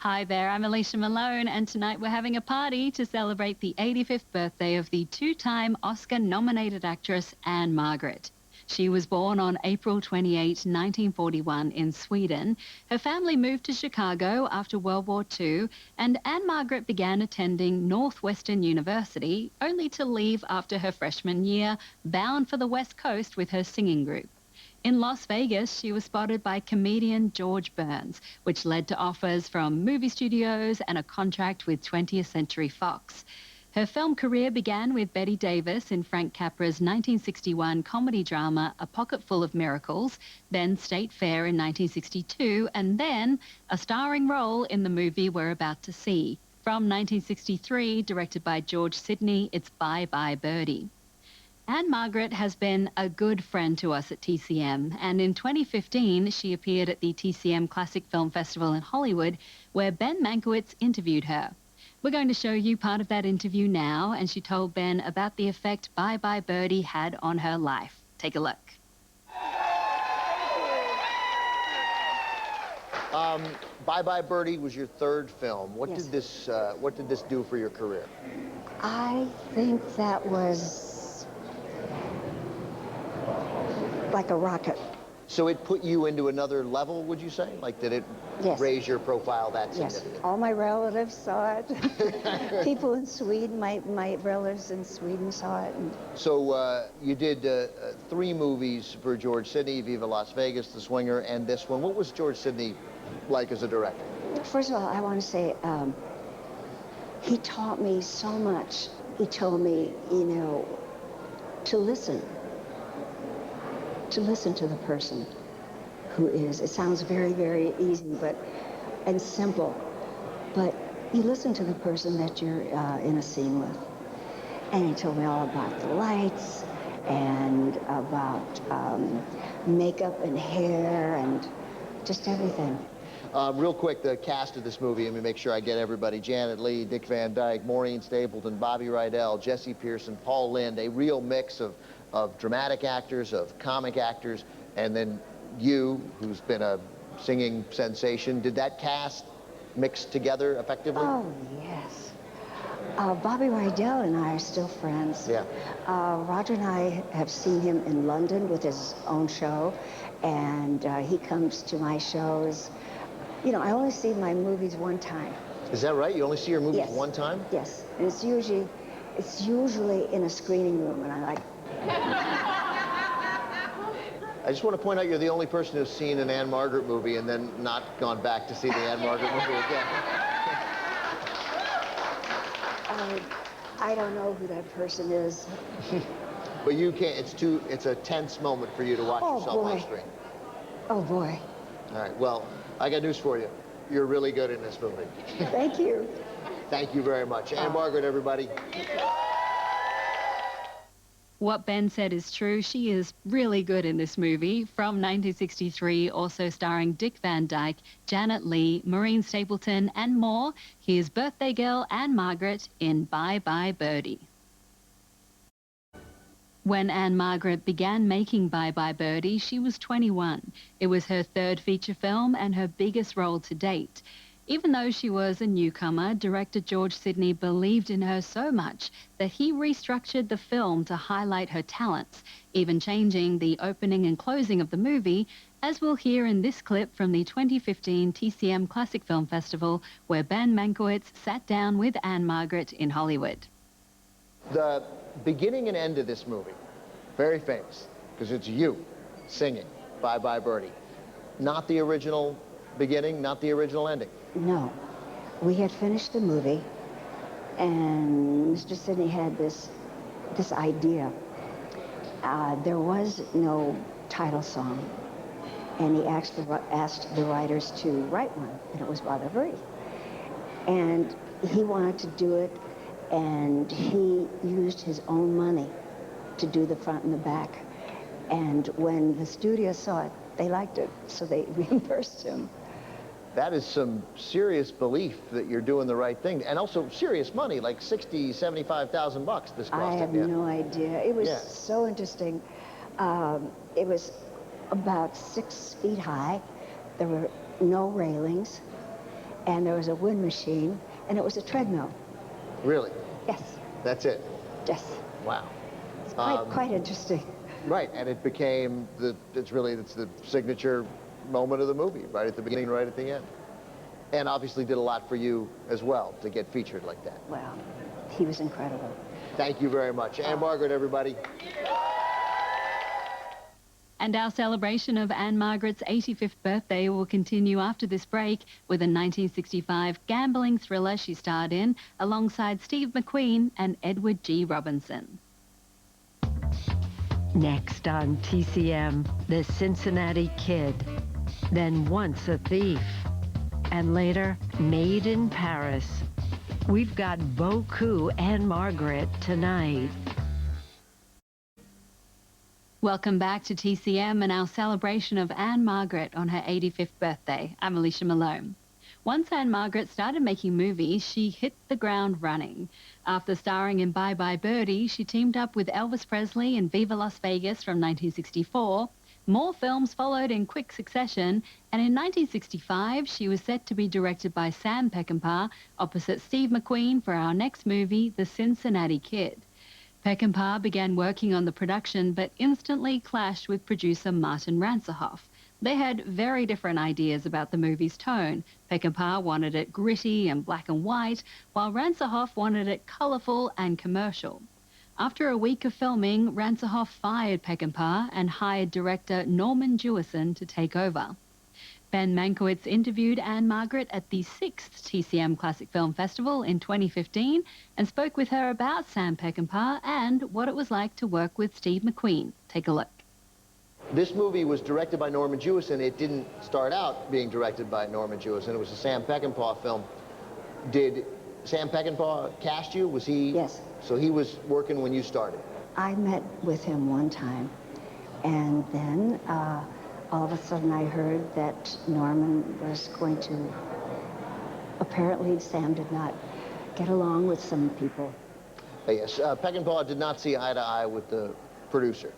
Hi there, I'm Alicia Malone, and tonight we're having a party to celebrate the 85th birthday of the two-time Oscar-nominated actress Anne Margaret. She was born on April 28, 1941 in Sweden. Her family moved to Chicago after World War II, and Anne Margaret began attending Northwestern University, only to leave after her freshman year, bound for the West Coast with her singing group. In Las Vegas, she was spotted by comedian George Burns, which led to offers from movie studios and a contract with 20th Century Fox. Her film career began with Bette Davis in Frank Capra's 1961 comedy drama A Pocket Full of Miracles, then State Fair in 1962, and then a starring role in the movie we're about to see. From 1963, directed by George Sidney, it's Bye Bye Birdie. Anne Margaret has been a good friend to us at TCM, and in 2015 she appeared at the TCM Classic Film Festival in Hollywood, where Ben Mankiewicz interviewed her. We're going to show you part of that interview now, and she told Ben about the effect Bye Bye Birdie had on her life. Take a look. Bye Bye Birdie was your third film. What Yes. did this do for your career? I think that was like a rocket. So it put you into another level, would you say? Like, did it Yes. raise your profile that Yes, significantly? all my relatives saw it. People in Sweden, my relatives in Sweden saw it. And So you did 3 movies for George Sidney, Viva Las Vegas, The Swinger, and this one. What was George Sidney like as a director? first of all, I want to say he taught me so much. He told me, to listen to the person who is. It sounds very, very easy and simple, but you listen to the person that you're in a scene with. And he told me all about the lights and about makeup and hair and just everything. Real quick, the cast of this movie, let me make sure I get everybody. Janet Leigh, Dick Van Dyke, Maureen Stapleton, Bobby Rydell, Jesse Pearson, Paul Lynde, a real mix of dramatic actors, of comic actors, and then you, who's been a singing sensation. Did that cast mix together effectively? Oh, yes. Bobby Rydell and I are still friends. Yeah. Roger and I have seen him in London with his own show, and he comes to my shows. I only see my movies one time. Is that right? You only see your movies Yes. one time? Yes, and it's usually in a screening room, and I like. I just want to point out you're the only person who's seen an Anne Margaret movie and then not gone back to see the Anne Margaret movie again. I don't know who that person is. But you can't, it's a tense moment for you to watch yourself on screen. Oh, boy. All right, well, I got news for you. You're really good in this movie. Thank you. Thank you very much. Anne Margaret, everybody. What Ben said is true. She is really good in this movie. From 1963, also starring Dick Van Dyke, Janet Leigh, Maureen Stapleton, and more. Here's birthday girl Anne Margaret in Bye Bye Birdie. When Anne Margaret began making Bye Bye Birdie, she was 21. It was her third feature film and her biggest role to date. Even though she was a newcomer, director George Sidney believed in her so much that he restructured the film to highlight her talents, even changing the opening and closing of the movie, as we'll hear in this clip from the 2015 TCM Classic Film Festival, where Ben Mankiewicz sat down with Anne Margaret in Hollywood. The beginning and end of this movie, very famous, because it's you singing Bye Bye Birdie. Not the original beginning, not the original ending. No. We had finished the movie, and Mr. Sidney had this idea. There was no title song, and he asked the writers to write one, and it was Bye Bye Birdie. And he wanted to do it, and he used his own money to do the front and the back. And when the studio saw it, they liked it, so they reimbursed him. That is some serious belief that you're doing the right thing, and also serious money, like $60,000, $75,000 this cost. I have no idea. It was so interesting. It was about 6 feet high. There were no railings, and there was a wind machine, and it was a treadmill. Really? Yes, That's it? yes. Wow. It's quite interesting. Right, and it became it's the signature moment of the movie, right at the beginning, right at the end. And obviously did a lot for you as well to get featured like that. Well, he was incredible. Thank you very much. And Margaret, everybody. And our celebration of Anne Margaret's 85th birthday will continue after this break with a 1965 gambling thriller she starred in alongside Steve McQueen and Edward G. Robinson. Next on TCM, the Cincinnati Kid, then Once a Thief, and later Made in Paris. We've got Beaucoup and Margaret tonight. Welcome back to TCM and our celebration of Anne Margaret on her 85th birthday. I'm Alicia Malone. Once Anne Margaret started making movies, she hit the ground running. After starring in Bye Bye Birdie, she teamed up with Elvis Presley in Viva Las Vegas from 1964. More films followed in quick succession, and in 1965, she was set to be directed by Sam Peckinpah opposite Steve McQueen for our next movie, The Cincinnati Kid. Peckinpah began working on the production, but instantly clashed with producer Martin Ransohoff. They had very different ideas about the movie's tone. Peckinpah wanted it gritty and black and white, while Ransohoff wanted it colorful and commercial. After a week of filming, Ransohoff fired Peckinpah and hired director Norman Jewison to take over. Ben Mankiewicz interviewed Anne Margaret at the 6th TCM Classic Film Festival in 2015 and spoke with her about Sam Peckinpah and what it was like to work with Steve McQueen. Take a look. This movie was directed by Norman Jewison. It didn't start out being directed by Norman Jewison. It was a Sam Peckinpah film. Did Sam Peckinpah cast you? Was he? Yes. So he was working when you started? I met with him one time, and then all of a sudden I heard that Norman was going to, apparently Sam did not get along with some people. Yes, Peckinpah did not see eye to eye with the producer.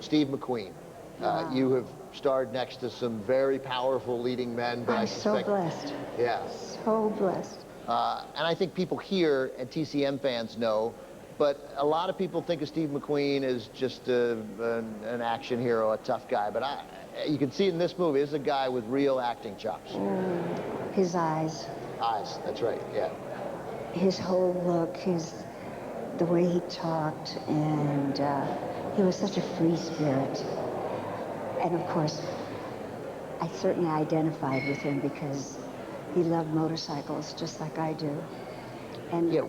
Steve McQueen, you have starred next to some very powerful leading men. But I'm I suspect, so blessed. Yeah. So blessed. And I think people here and TCM fans know, but a lot of people think of Steve McQueen as just an action hero, a tough guy. But you can see in this movie, this is a guy with real acting chops. His eyes. Eyes, that's right, yeah. His whole look, the way he talked, and he was such a free spirit. And of course, I certainly identified with him because he loved motorcycles just like I do. And yeah.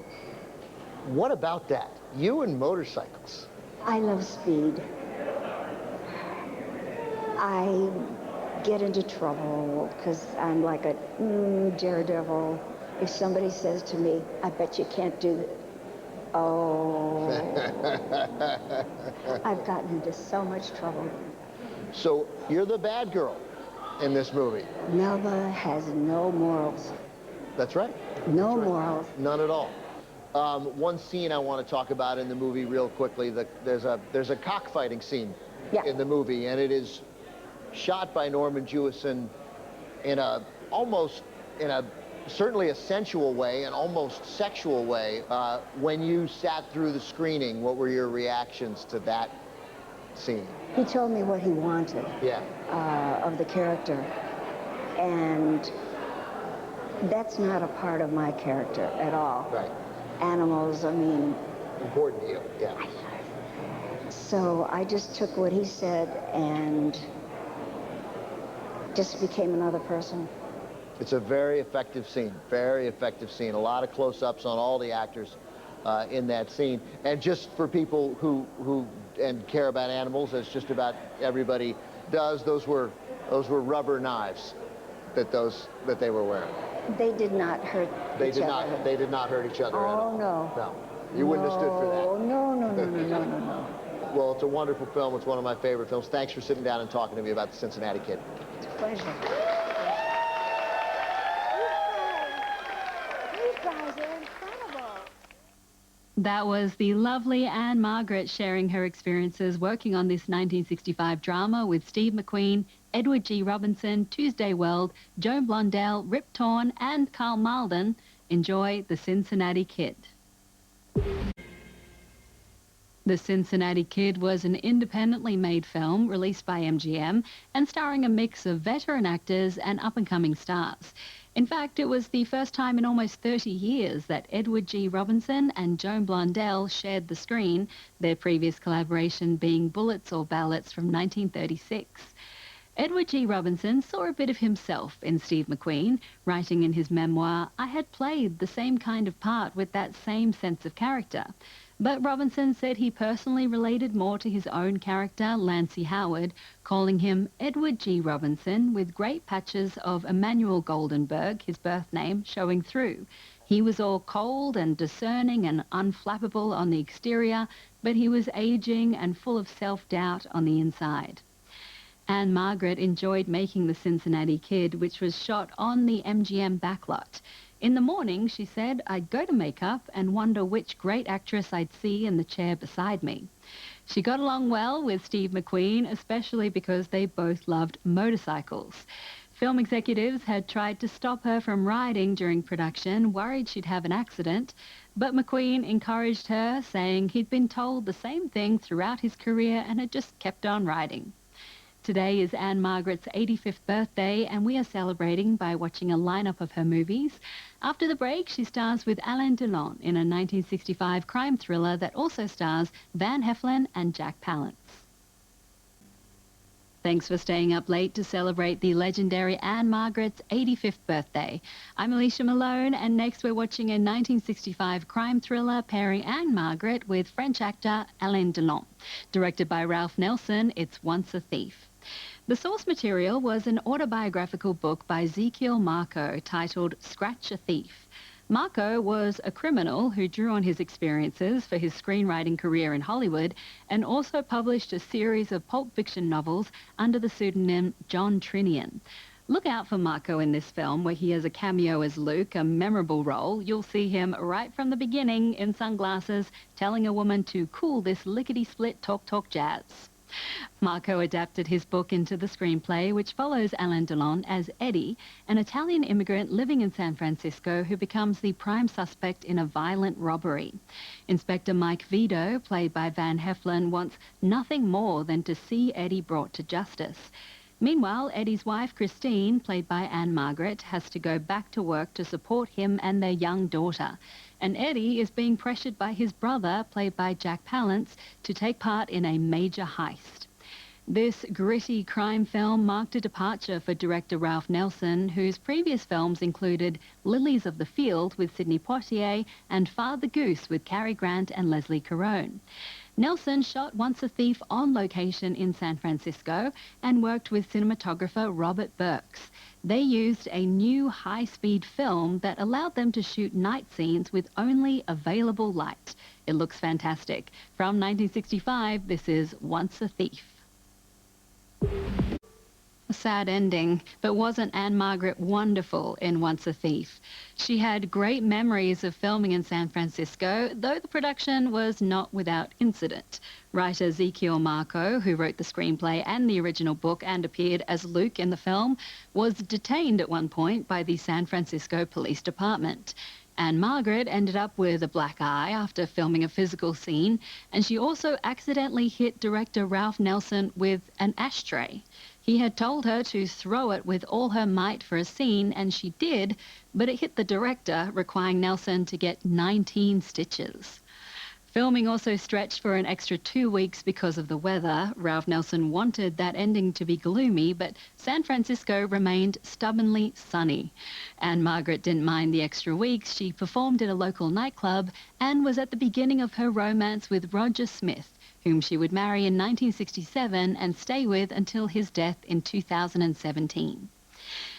What about that? You and motorcycles. I love speed. I get into trouble because I'm like a daredevil. If somebody says to me, I bet you can't do that. Oh, I've gotten into so much trouble. So you're the bad girl in this movie. Melba has no morals. That's right. No That's right. morals. None at all. One scene I want to talk about in the movie real quickly, there's a cockfighting scene in the movie, and it is shot by Norman Jewison in certainly a sensual way, an almost sexual way. When you sat through the screening, what were your reactions to that scene? He told me what he wanted of the character, and that's not a part of my character at all. Right. Animals, I mean... Important to you, yeah. So I just took what he said and just became another person. It's a very effective scene, very effective scene. A lot of close-ups on all the actors in that scene. And just for people who care about animals, as just about everybody does, those were rubber knives that they were wearing. They did not hurt each other. They did not hurt each other at all. Oh, no. No. You wouldn't have stood for that. No. Well, it's a wonderful film. It's one of my favorite films. Thanks for sitting down and talking to me about The Cincinnati Kid. It's a pleasure. You guys are incredible. That was the lovely Anne Margaret sharing her experiences working on this 1965 drama with Steve McQueen, Edward G. Robinson, Tuesday Weld, Joan Blondell, Rip Torn, and Carl Malden. Enjoy The Cincinnati Kid. The Cincinnati Kid was an independently made film released by MGM and starring a mix of veteran actors and up-and-coming stars. In fact, it was the first time in almost 30 years that Edward G. Robinson and Joan Blondell shared the screen, their previous collaboration being Bullets or Ballots from 1936. Edward G. Robinson saw a bit of himself in Steve McQueen, writing in his memoir, "I had played the same kind of part with that same sense of character." But Robinson said he personally related more to his own character, Lancey Howard, calling him Edward G. Robinson, with great patches of Emmanuel Goldenberg, his birth name, showing through. He was all cold and discerning and unflappable on the exterior, but he was aging and full of self-doubt on the inside. Anne Margaret enjoyed making The Cincinnati Kid, which was shot on the MGM backlot. In the morning, she said, I'd go to makeup and wonder which great actress I'd see in the chair beside me. She got along well with Steve McQueen, especially because they both loved motorcycles. Film executives had tried to stop her from riding during production, worried she'd have an accident, but McQueen encouraged her, saying he'd been told the same thing throughout his career and had just kept on riding. Today is Anne Margaret's 85th birthday, and we are celebrating by watching a lineup of her movies. After the break, she stars with Alain Delon in a 1965 crime thriller that also stars Van Heflin and Jack Palance. Thanks for staying up late to celebrate the legendary Anne Margaret's 85th birthday. I'm Alicia Malone, and next we're watching a 1965 crime thriller pairing Anne Margaret with French actor Alain Delon. Directed by Ralph Nelson, it's Once a Thief. The source material was an autobiographical book by Ezekiel Marco titled Scratch a Thief. Marco was a criminal who drew on his experiences for his screenwriting career in Hollywood and also published a series of pulp fiction novels under the pseudonym John Trinian. Look out for Marco in this film, where he has a cameo as Luke, a memorable role. You'll see him right from the beginning in sunglasses telling a woman to cool this lickety-split talk jazz. Marco adapted his book into the screenplay, which follows Alain Delon as Eddie, an Italian immigrant living in San Francisco who becomes the prime suspect in a violent robbery. Inspector Mike Vito, played by Van Heflin, wants nothing more than to see Eddie brought to justice. Meanwhile, Eddie's wife, Christine, played by Anne Margaret, has to go back to work to support him and their young daughter. And Eddie is being pressured by his brother, played by Jack Palance, to take part in a major heist. This gritty crime film marked a departure for director Ralph Nelson, whose previous films included Lilies of the Field with Sidney Poitier and Father Goose with Cary Grant and Leslie Caron. Nelson shot Once a Thief on location in San Francisco and worked with cinematographer Robert Burks. They used a new high-speed film that allowed them to shoot night scenes with only available light. It looks fantastic. From 1965, this is Once a Thief. A sad ending, but wasn't Anne Margaret wonderful in Once a Thief? She had great memories of filming in San Francisco, though the production was not without incident. Writer Ezekiel Marco, who wrote the screenplay and the original book and appeared as Luke in the film, was detained at one point by the San Francisco Police Department. Anne Margaret ended up with a black eye after filming a physical scene, and she also accidentally hit director Ralph Nelson with an ashtray. He had told her to throw it with all her might for a scene, and she did, but it hit the director, requiring Nelson to get 19 stitches. Filming also stretched for an extra 2 weeks because of the weather. Ralph Nelson wanted that ending to be gloomy, but San Francisco remained stubbornly sunny. Anne Margaret didn't mind the extra weeks. She performed at a local nightclub and was at the beginning of her romance with Roger Smith, whom she would marry in 1967 and stay with until his death in 2017.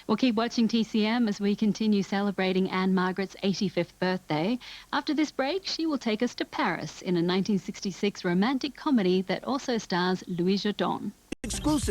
We'll keep watching TCM as we continue celebrating Anne Margaret's 85th birthday. After this break, she will take us to Paris in a 1966 romantic comedy that also stars Louis Jourdan. Exclusives.